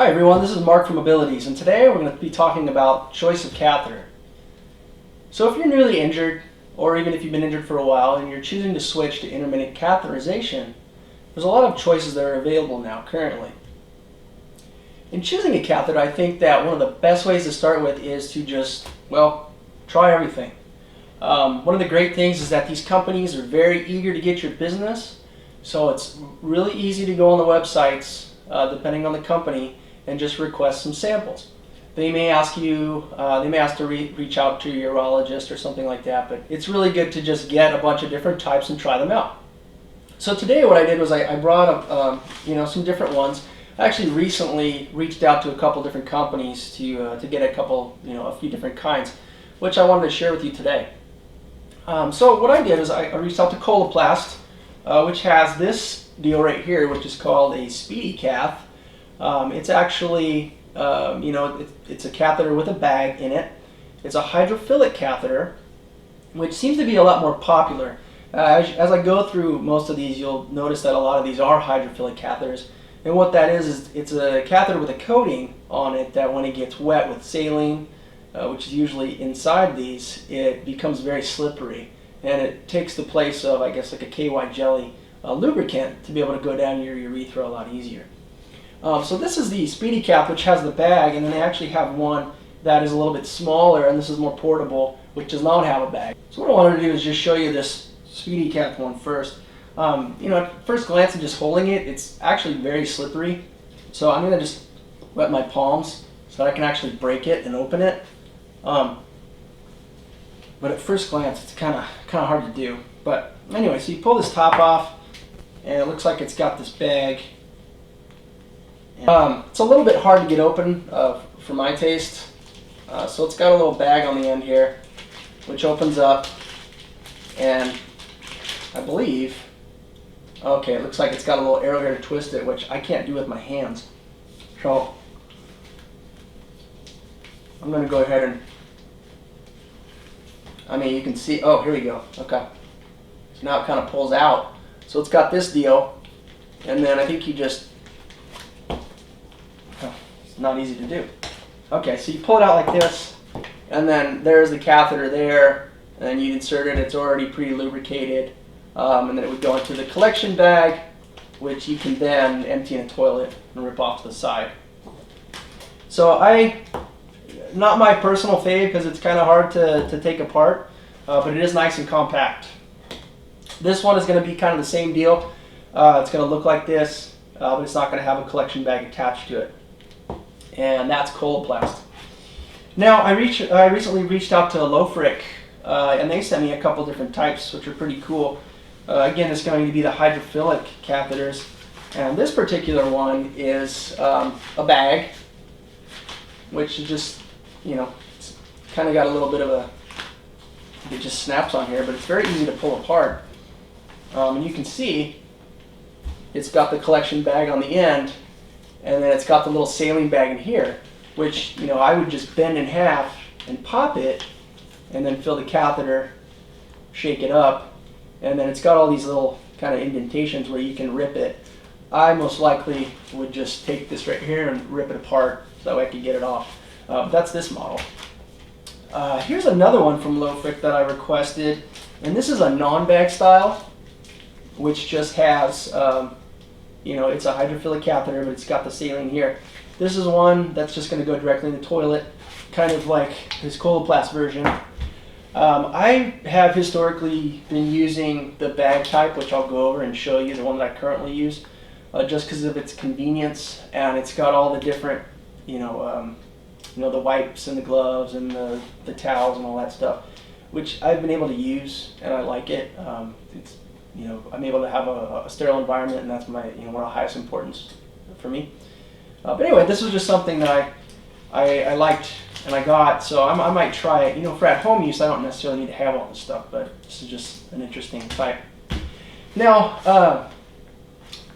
Hi everyone, this is Mark from Abilities, and today we're going to be talking about choice of catheter. So if you're newly injured, or even if you've been injured for a while and you're choosing to switch to intermittent catheterization, there's a lot of choices that are available now currently. In choosing a catheter, I think that one of the best ways to start with is to just, try everything. One of the great things is that these companies are very eager to get your business, so it's really easy to go on the websites, depending on the company, and just request some samples. They may ask you, to reach out to your urologist or something like that, but it's really good to just get a bunch of different types and try them out. So today what I did was I brought up some different ones. I actually recently reached out to a couple different companies to get a few different kinds, which I wanted to share with you today. So what I did is I reached out to Coloplast, which has this deal right here, which is called a SpeedyCath. It's actually, it's a catheter with a bag in it. It's a hydrophilic catheter, which seems to be a lot more popular. As I go through most of these, you'll notice that a lot of these are hydrophilic catheters. And what that is it's a catheter with a coating on it that when it gets wet with saline, which is usually inside these, it becomes very slippery. And it takes the place of, like a KY jelly lubricant to be able to go down your urethra a lot easier. So this is the SpeedyCath, which has the bag, and then they actually have one that is a little bit smaller, and this is more portable, which does not have a bag. So what I wanted to do is just show you this SpeedyCath one first. At first glance and just holding it, it's actually very slippery. So I'm going to just wet my palms so that I can actually break it and open it. But at first glance, it's kind of hard to do. But anyway, so you pull this top off, and it looks like it's got this bag. It's a little bit hard to get open for my taste. So it's got a little bag on the end here, which opens up, and I believe, okay, it looks like it's got a little arrow here to twist it, which I can't do with my hands. So I'm going to go ahead and, you can see, oh, here we go. Okay. So now it kind of pulls out. So it's got this deal, and then I think you just, it's not easy to do. Okay, so you pull it out like this, and then there's the catheter there, and then you insert it. It's already pre-lubricated, and then it would go into the collection bag, which you can then empty in a toilet and rip off to the side. So not my personal fave because it's kind of hard to take apart, but it is nice and compact. This one is going to be kind of the same deal. It's going to look like this, but it's not going to have a collection bag attached to it. And that's Coloplast. Now, I recently reached out to Hydrophilic, and they sent me a couple different types, which are pretty cool. Again, it's going to be the hydrophilic catheters, and this particular one is a bag, which is just, it's kind of got a little bit of it just snaps on here, but it's very easy to pull apart. And you can see it's got the collection bag on the end, and then it's got the little saline bag in here, which, I would just bend in half and pop it, and then fill the catheter, shake it up, and then it's got all these little kind of indentations where you can rip it. I most likely would just take this right here and rip it apart so that way I could get it off. That's this model. Here's another one from Hydrophilic that I requested, and this is a non-bag style, which just has, it's a hydrophilic catheter, but it's got the saline here. This is one that's just going to go directly in the toilet, kind of like this Coloplast version. I have historically been using the bag type, which I'll go over and show you, the one that I currently use, just because of its convenience, and it's got all the different, the wipes and the gloves and the towels and all that stuff, which I've been able to use, and I like it. I'm able to have a sterile environment, and that's one of the highest importance for me. But anyway, this was just something that I liked and I got, so I might try it. For at home use, I don't necessarily need to have all this stuff, but this is just an interesting type. Now,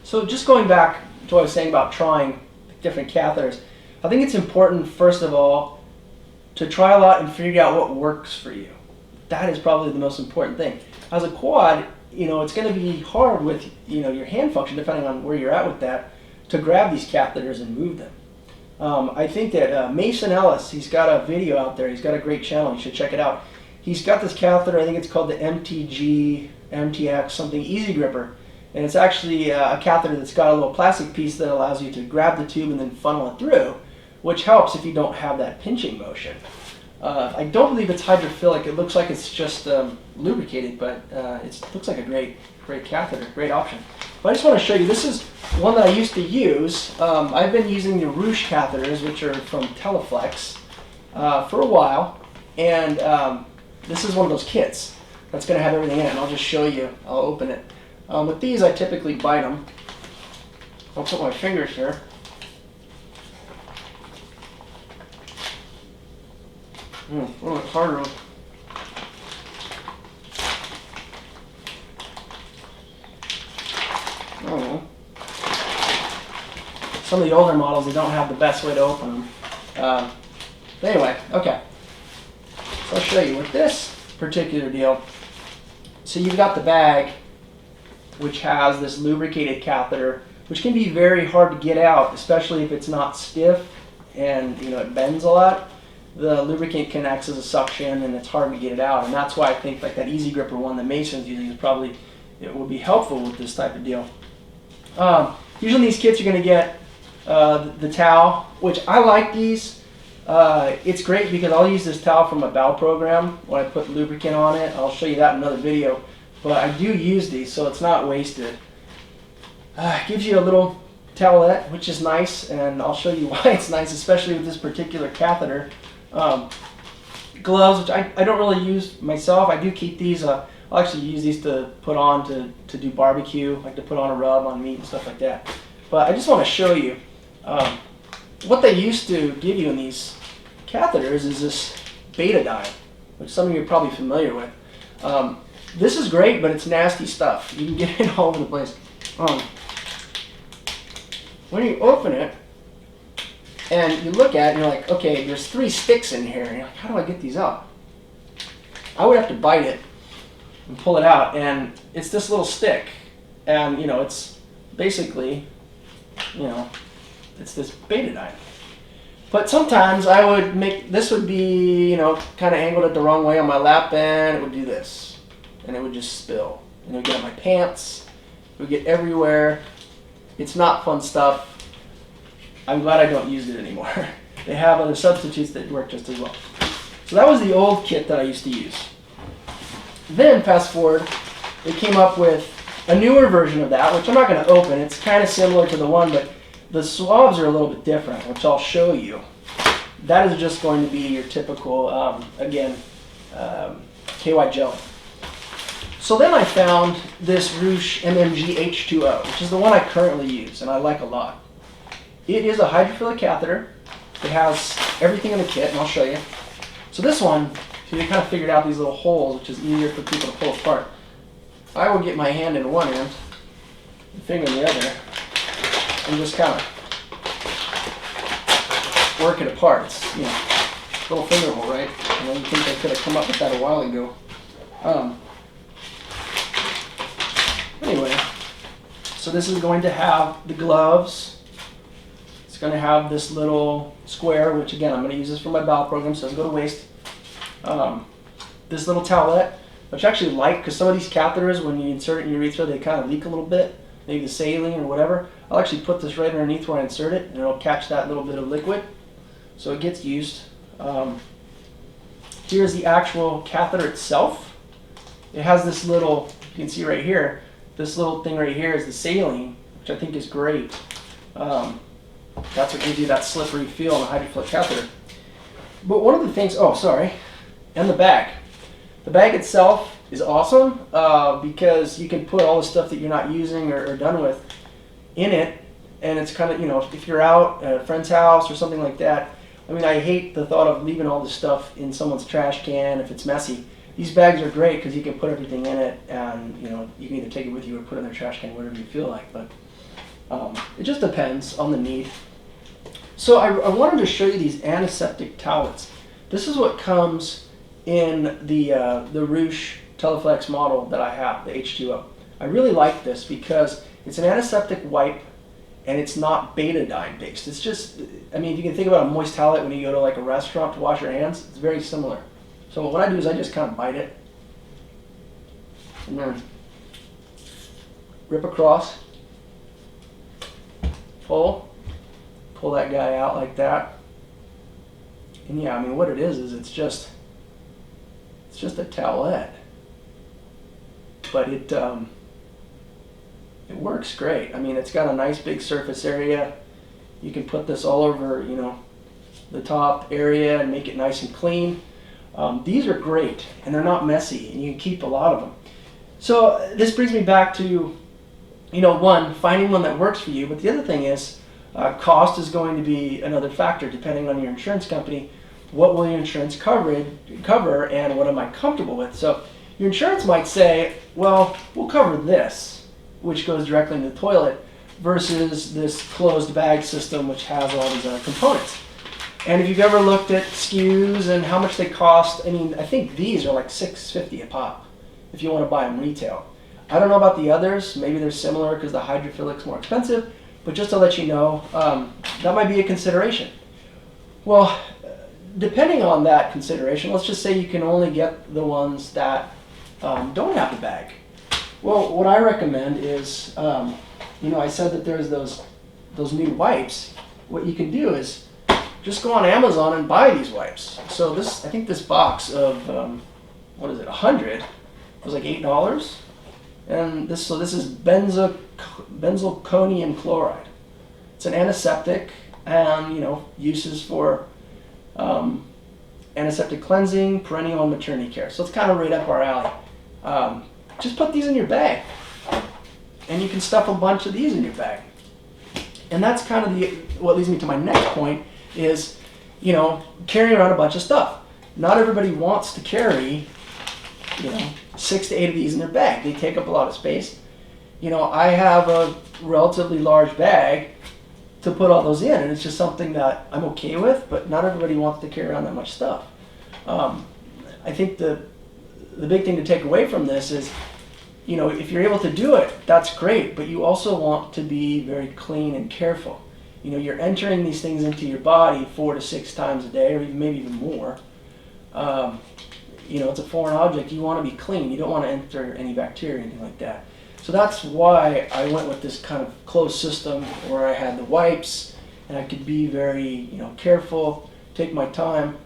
so just going back to what I was saying about trying different catheters, I think it's important, first of all, to try a lot and figure out what works for you. That is probably the most important thing. As a quad, it's going to be hard with, your hand function, depending on where you're at with that, to grab these catheters and move them. I think that Mason Ellis, he's got a video out there. He's got a great channel. You should check it out. He's got this catheter. I think it's called the MTX something Easy Gripper, and it's actually a catheter that's got a little plastic piece that allows you to grab the tube and then funnel it through, which helps if you don't have that pinching motion. I don't believe it's hydrophilic. It looks like it's just lubricated, but it looks like a great catheter, great option. But I just want to show you, this is one that I used to use. I've been using the Ruche catheters, which are from Teleflex, for a while, and this is one of those kits that's going to have everything in it, and I'll just show you. I'll open it. With these, I typically bite them. I'll put my fingers here. A little bit harder. I don't know. Some of the older models, they don't have the best way to open them. But anyway, okay. So I'll show you with this particular deal. So you've got the bag, which has this lubricated catheter, which can be very hard to get out, especially if it's not stiff and it bends a lot. The lubricant can act as a suction, and it's hard to get it out. And that's why I think like that Easy Gripper one that Mason's using is probably, it would be helpful with this type of deal. Usually in these kits you're going to get the towel, which I like these. It's great because I'll use this towel from a bowel program when I put lubricant on it. I'll show you that in another video. But I do use these, so it's not wasted. It gives you a little towelette, which is nice, and I'll show you why it's nice, especially with this particular catheter. Gloves, which I don't really use myself. I do keep these. I'll actually use these to put on to do barbecue, like to put on a rub on meat and stuff like that. But I just want to show you what they used to give you in these catheters is this betadine, which some of you are probably familiar with. This is great, but it's nasty stuff. You can get it all over the place. When you open it and you look at it, and you're like, okay, there's 3 sticks in here. And you're like, how do I get these out? I would have to bite it and pull it out, and it's this little stick. And, it's basically, it's this betadine. But sometimes I would make, this would be, kind of angled it the wrong way on my lap, and it would do this. And it would just spill. And it would get on my pants. It would get everywhere. It's not fun stuff. I'm glad I don't use it anymore. They have other substitutes that work just as well. So that was the old kit that I used to use. Then, fast forward, they came up with a newer version of that, which I'm not going to open. It's kind of similar to the one, but the swabs are a little bit different, which I'll show you. That is just going to be your typical, KY jelly. So then I found this Ruche MMG H2O, which is the one I currently use, and I like a lot. It is a hydrophilic catheter. It has everything in the kit, and I'll show you. So this one, so you kind of figured out these little holes, which is easier for people to pull apart. I will get my hand in one end, the finger in the other, and just kind of work it apart. It's, little finger hole, right? And then you think I could have come up with that a while ago. Anyway, so this is going to have the gloves. It's going to have this little square, which again, I'm going to use this for my bowel program, so it doesn't go to waste. This little towelette, which I actually like, because some of these catheters, when you insert it in your urethra, they kind of leak a little bit, maybe the saline or whatever. I'll actually put this right underneath where I insert it, and it'll catch that little bit of liquid, so it gets used. Here's the actual catheter itself. It has this little, you can see right here, this little thing right here is the saline, which I think is great. That's what gives you that slippery feel in a hydrophilic catheter. But one of the things, and the bag. The bag itself is awesome because you can put all the stuff that you're not using or done with in it, and it's kind of, if you're out at a friend's house or something like that. I mean, I hate the thought of leaving all this stuff in someone's trash can if it's messy. These bags are great because you can put everything in it, and you can either take it with you or put it in their trash can, whatever you feel like. But it just depends on the need. So I wanted to show you these antiseptic towelettes. This is what comes in the Ruche Teleflex model that I have, the H2O. I really like this because it's an antiseptic wipe, and it's not betadine based. It's just, I mean, if you can think about a moist towelette when you go to like a restaurant to wash your hands, it's very similar. So what I do is I just kind of bite it and then rip across, pull that guy out like that. And yeah, I mean, what it is it's just a towelette, but it works great. I mean, it's got a nice big surface area. You can put this all over, you know, the top area and make it nice and clean. These are great, and they're not messy, and you can keep a lot of them. So this brings me back to, you know, one, finding one that works for you, but the other thing is cost is going to be another factor depending on your insurance company. What will your insurance cover, and what am I comfortable with? So your insurance might say, well, we'll cover this, which goes directly into the toilet, versus this closed bag system, which has all these other components. And if you've ever looked at SKUs and how much they cost, I mean, I think these are like $6.50 a pop if you want to buy them retail. I don't know about the others. Maybe they're similar because the Hydrophilic's more expensive, but just to let you know, that might be a consideration. Well, depending on that consideration, let's just say you can only get the ones that don't have the bag. Well, what I recommend is, you know, I said that there's those new wipes. What you can do is just go on Amazon and buy these wipes. So this, I think this box of, what is it, 100 was like $8. And this is benzalkonium chloride. It's an antiseptic, and, you know, uses for antiseptic cleansing, perennial, and maternity care. So it's kind of right up our alley. Just put these in your bag, and you can stuff a bunch of these in your bag. And that's kind of what leads me to my next point is, you know, carrying around a bunch of stuff. Not everybody wants to carry, you know, 6 to 8 of these in their bag. They take up a lot of space. You know, I have a relatively large bag to put all those in, and it's just something that I'm okay with, but not everybody wants to carry around that much stuff. I think the big thing to take away from this is, you know, if you're able to do it, that's great, but you also want to be very clean and careful. You know, you're entering these things into your body 4 to 6 times a day, or maybe even more. You know, it's a foreign object. You want to be clean. You don't want to enter any bacteria or anything like that. So that's why I went with this kind of closed system where I had the wipes, and I could be very, you know, careful, take my time,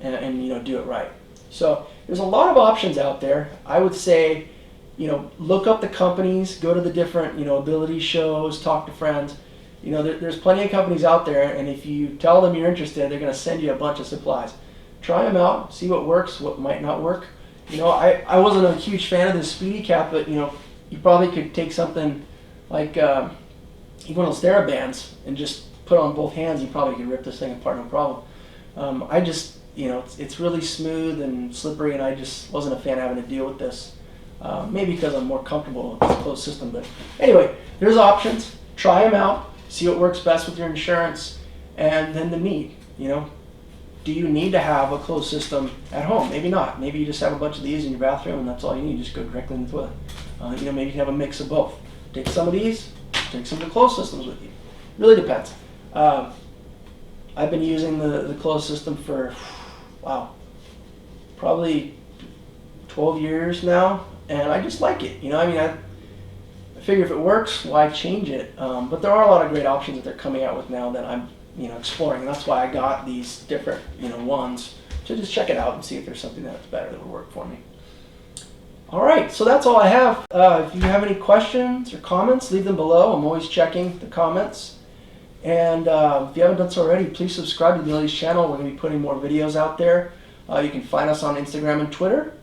and you know, do it right. So there's a lot of options out there. I would say, you know, look up the companies, go to the different, you know, ability shows, talk to friends. You know, there's plenty of companies out there, and if you tell them you're interested, they're going to send you a bunch of supplies. Try them out, see what works, what might not work. You know, I wasn't a huge fan of this Speedy Cap, but, you know, you probably could take something like even one of those TheraBands and just put it on both hands. You probably could rip this thing apart, no problem. I just, you know, it's really smooth and slippery, and I just wasn't a fan of having to deal with this. Maybe because I'm more comfortable with this closed system. But anyway, there's options. Try them out. See what works best with your insurance. And then the need, you know. Do you need to have a closed system at home? Maybe not. Maybe you just have a bunch of these in your bathroom and that's all you need. Just go directly in the toilet. You know, maybe you can have a mix of both. Take some of these, take some of the closed systems with you. Really depends. I've been using the closed system for, wow, probably 12 years now, and I just like it. You know, I mean, I figure if it works, why change it? But there are a lot of great options that they're coming out with now that I'm, you know, exploring, and that's why I got these different, you know, ones to just check it out and see if there's something that's better that would work for me. All right, so that's all I have. If you have any questions or comments, leave them below. I'm always checking the comments. And if you haven't done so already, please subscribe to the Millie's channel. We're going to be putting more videos out there. You can find us on Instagram and Twitter.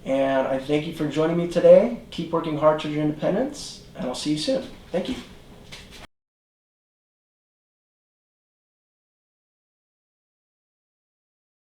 And I thank you for joining me today. Keep working hard towards your independence, and I'll see you soon. Thank you.